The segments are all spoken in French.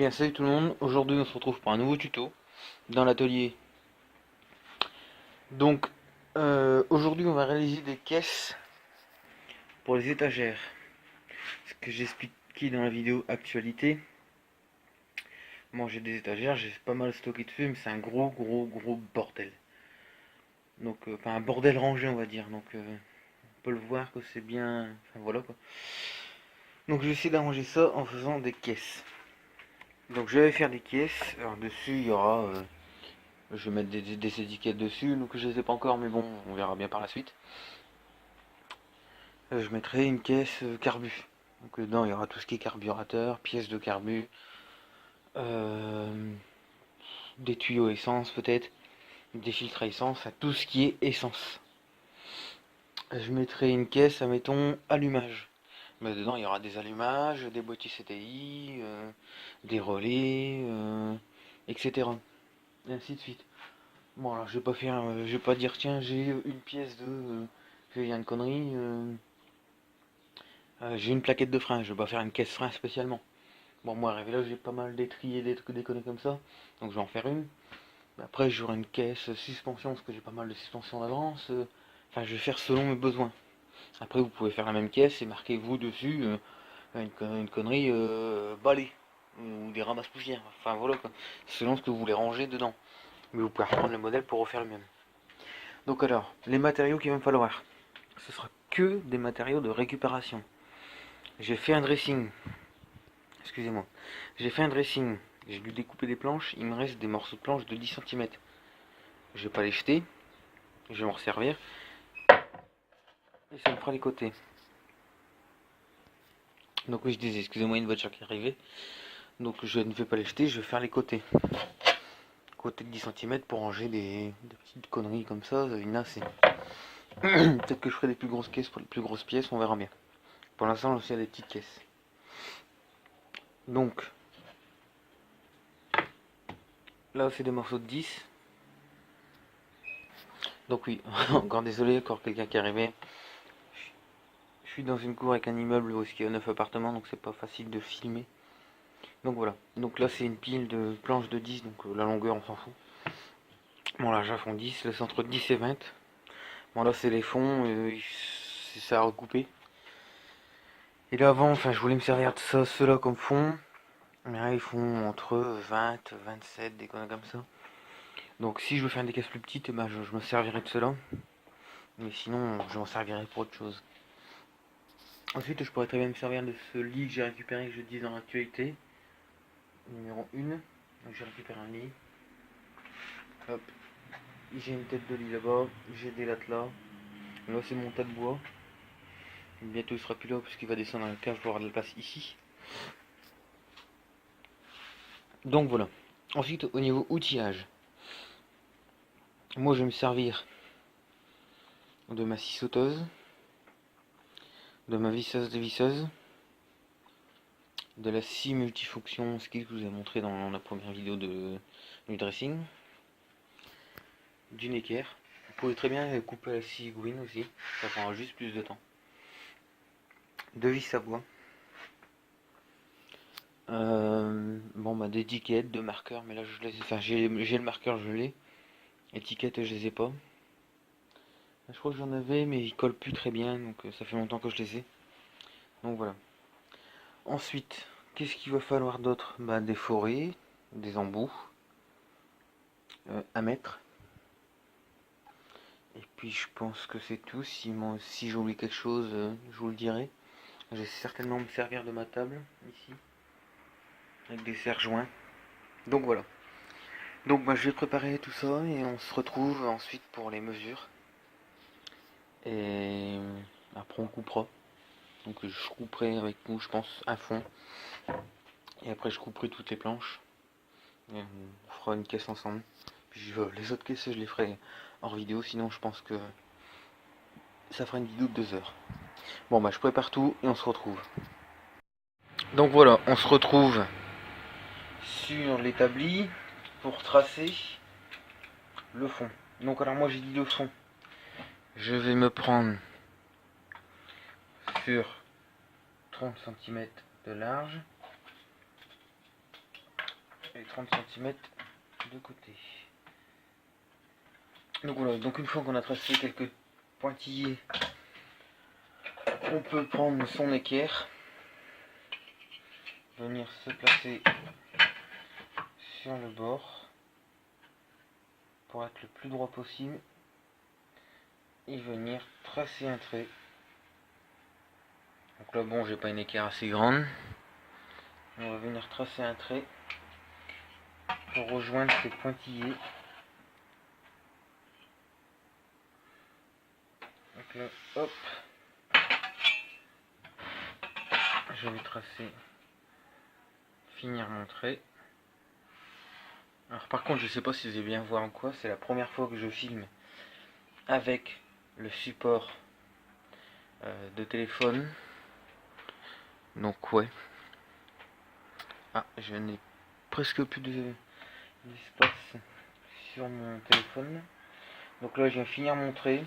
bien, salut tout le monde. Aujourd'hui, on se retrouve pour un nouveau tuto dans l'atelier. Donc, aujourd'hui, on va réaliser des caisses pour les étagères. Ce que j'expliquais dans la vidéo actualité. Moi, j'ai des étagères, j'ai pas mal stocké dessus, mais c'est un gros bordel. Donc, enfin, un bordel rangé, on va dire. Donc, on peut le voir que c'est bien. Enfin, voilà quoi. Donc, je vais essayer d'arranger ça en faisant des caisses. Donc, je vais faire des caisses. Alors, dessus, il y aura. Je vais mettre des étiquettes dessus, donc je les ai pas encore, mais bon, on verra bien par la suite. Je mettrai une caisse carbu. Donc dedans, il y aura tout ce qui est carburateur, pièces de carbu, euh, des tuyaux essence peut-être, des filtres à essence, tout ce qui est essence. Je mettrai une caisse, admettons, allumage. Mais dedans, il y aura des allumages, des boîtiers CTI, des relais, etc. Et ainsi de suite. Bon, alors je vais pas dire tiens, j'ai une pièce de, je vais dire une connerie, j'ai une plaquette de frein, je vais pas faire une caisse frein spécialement. Bon, moi, arrivé là, j'ai pas mal d'étriers, des trucs, des conneries comme ça, donc je vais en faire une. Après, j'aurai une caisse suspension, parce que j'ai pas mal de suspension d'avance. Enfin, je vais faire selon mes besoins. Après, vous pouvez faire la même caisse et marquez vous dessus une connerie balai ou des ramasses-poussières. Enfin, voilà quoi. Selon ce que vous voulez ranger dedans. Mais vous pouvez reprendre le modèle pour refaire le même. Donc alors, les matériaux qu'il va me falloir, ce sera que des matériaux de récupération. J'ai fait un dressing, excusez-moi, j'ai fait un dressing, j'ai dû découper des planches, il me reste des morceaux de planches de 10 cm. Je vais pas les jeter, je vais m'en resservir, et ça me fera les côtés. Donc oui, je disais, excusez-moi, une voiture qui est arrivée, donc je ne vais pas les jeter, je vais faire les côtés. Côté de 10 cm pour ranger des petites conneries comme ça, il y en a assez. Peut-être que je ferai des plus grosses caisses pour les plus grosses pièces, on verra bien. Pour l'instant, je suis à des petites caisses. Donc, là, c'est des morceaux de 10. Donc oui, encore désolé, encore quelqu'un qui est arrivé. Je suis dans une cour avec un immeuble où il y a 9 appartements, donc c'est pas facile de filmer. Donc voilà, donc là c'est une pile de planches de 10, donc la longueur on s'en fout. Bon là font 10, là c'est entre 10 et 20. Bon là c'est les fonds, c'est ça à recouper. Et là avant, enfin je voulais me servir de ça, ceux-là comme fond. Mais là ils font entre 20, 27, des conneries comme ça. Donc si je veux faire des caisses plus petites, eh ben, je me servirai de cela. Mais sinon je m'en servirai pour autre chose. Ensuite je pourrais très bien me servir de ce lit que j'ai récupéré, que je dis dans l'actualité. Numéro 1. Donc j'ai récupéré un lit. Hop. J'ai une tête de lit là-bas. J'ai des lattes là. Là c'est mon tas de bois. Bientôt il sera plus là parce qu'il va descendre dans la cave pour avoir de la place ici. Donc voilà. Ensuite au niveau outillage. Moi je vais me servir de ma scie sauteuse. De ma visseuse dévisseuse. De la scie multifonction skill que je vous ai montré dans la première vidéo du dressing. Du Necker. Vous pouvez très bien couper la scie Gwyn aussi. Ça prendra juste plus de temps. De vis à bois. Bon bah d'étiquettes, de marqueurs, mais là je les ai. Enfin j'ai le marqueur, je l'ai. Étiquettes je les ai pas. Je crois que j'en avais mais ils collent plus très bien, donc ça fait longtemps que je les ai. Donc voilà. Ensuite, qu'est-ce qu'il va falloir d'autre? Bah des forêts, des embouts, à mettre. Et puis je pense que c'est tout. Si j'oublie quelque chose, je vous le dirai. Je vais certainement me servir de ma table ici. Avec des serre-joints. Donc voilà. Donc bah, je vais préparer tout ça et on se retrouve ensuite pour les mesures. Et après on coupera. Donc je couperai avec vous, je pense, un fond. Et après je couperai toutes les planches. Et on fera une caisse ensemble. Puis les autres caisses je les ferai hors vidéo, sinon je pense que ça fera une vidéo de 2 heures. Bon bah je prépare tout et on se retrouve. Donc voilà, on se retrouve sur l'établi pour tracer le fond. Donc alors moi j'ai dit le fond. Je vais me prendre sur 30 cm de large. et 30 cm de côté. Donc voilà, donc une fois qu'on a tracé quelques pointillés, on peut prendre son équerre, venir se placer sur le bord pour être le plus droit possible et venir tracer un trait. Donc là bon, j'ai pas une équerre assez grande, on va venir tracer un trait pour rejoindre ces pointillés. Donc là, hop, je vais tracer, finir mon trait. Alors par contre, je sais pas si vous allez bien voir en quoi, c'est la première fois que je filme avec le support de téléphone. Donc ouais. Ah, je n'ai presque plus d'espace sur mon téléphone. Donc là, je viens finir mon trait.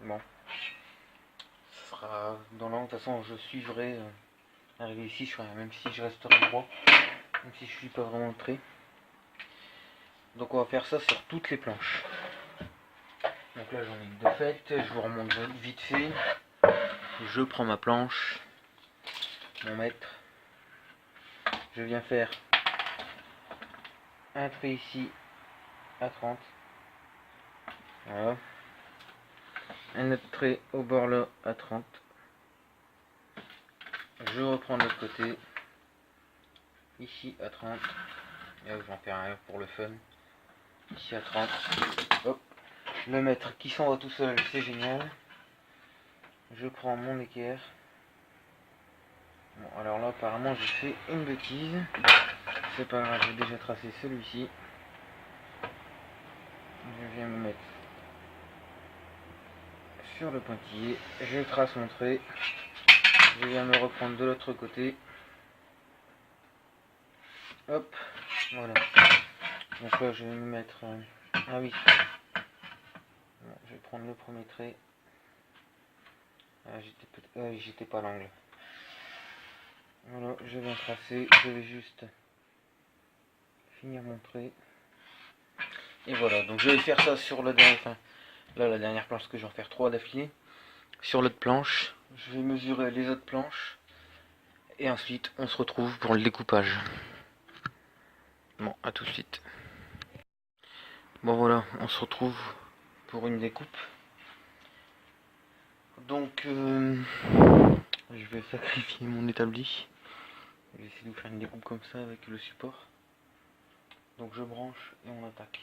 Bon, ce sera dans l'an. De toute façon, je suivrai. Arrivé ici, je ferai, même si je resterai droit, même si je suis pas vraiment le trait. Donc on va faire ça sur toutes les planches. Donc là, j'en ai deux faites. Je vous remonte vite fait. Je prends ma planche, mon mètre. Je viens faire un trait ici à 30. Voilà. Un autre trait au bord là à 30. Je reprends de l'autre côté. Ici à 30. Et là, je vais en faire un pour le fun. Ici à 30. Hop. Le mètre qui s'en va tout seul, c'est génial. Je prends mon équerre. Bon, alors là, apparemment, j'ai fait une bêtise. C'est pas grave, j'ai déjà tracé celui-ci. Je viens me mettre sur le pointillé. Je trace mon trait. Je viens me reprendre de l'autre côté. Hop. Voilà. Donc là, je vais me mettre... Ah oui. Bon, je vais prendre le premier trait. Ah, j'étais pas à l'angle. Voilà, je viens tracer. Je vais juste finir mon trait. Et voilà, donc je vais faire ça sur le dernier, enfin, là la dernière planche, parce que je vais en faire 3 d'affilée. Sur l'autre planche, je vais mesurer les autres planches. Et ensuite, on se retrouve pour le découpage. Bon, à tout de suite. Bon voilà, on se retrouve pour une découpe. Donc, je vais sacrifier mon établi. Je vais essayer de vous faire une découpe comme ça avec le support. Donc je branche et on attaque.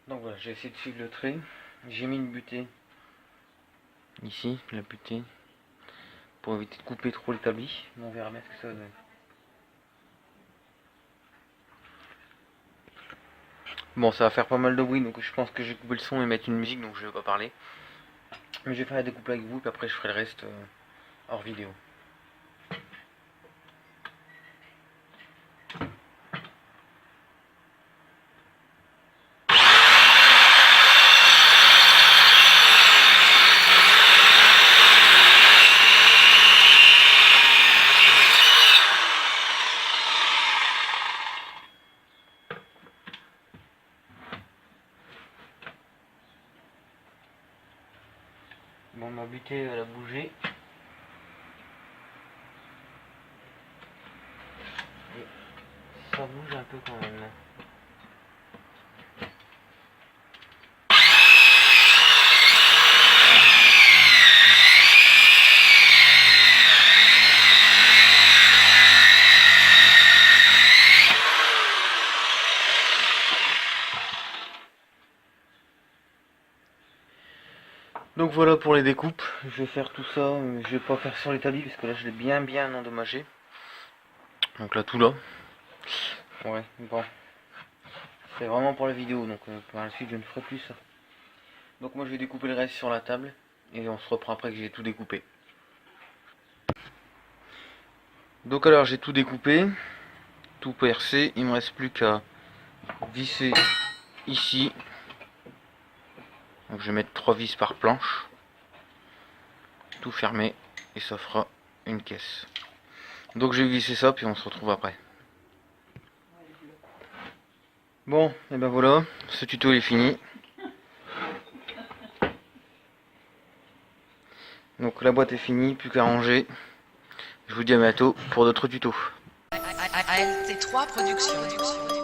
Donc voilà, j'ai essayé de suivre le trait. J'ai mis une butée ici, la butée, pour éviter de couper trop l'établi. On verra bien ce que ça va donner. Bon, ça va faire pas mal de bruit, donc je pense que je vais couper le son et mettre une musique, donc je vais pas parler. Mais je vais faire la découpe avec vous, puis après je ferai le reste hors vidéo. Bon, ma butée elle a bougé. Et ça bouge un peu quand même. Donc voilà pour les découpes, je vais faire tout ça, je vais pas faire sur l'établi parce que là je l'ai bien endommagé. Donc là tout là. Ouais, bon. C'est vraiment pour la vidéo, donc par la suite je ne ferai plus ça. Donc moi je vais découper le reste sur la table et on se reprend après que j'ai tout découpé. Donc alors j'ai tout découpé, tout percé, il me reste plus qu'à visser ici. Donc je vais mettre 3 vis par planche. tout fermer et ça fera une caisse. Donc je vais visser ça puis on se retrouve après. Bon, et ben voilà, ce tuto est fini. Donc la boîte est finie, plus qu'à ranger. Je vous dis à bientôt pour d'autres tutos. ALT3 Productions.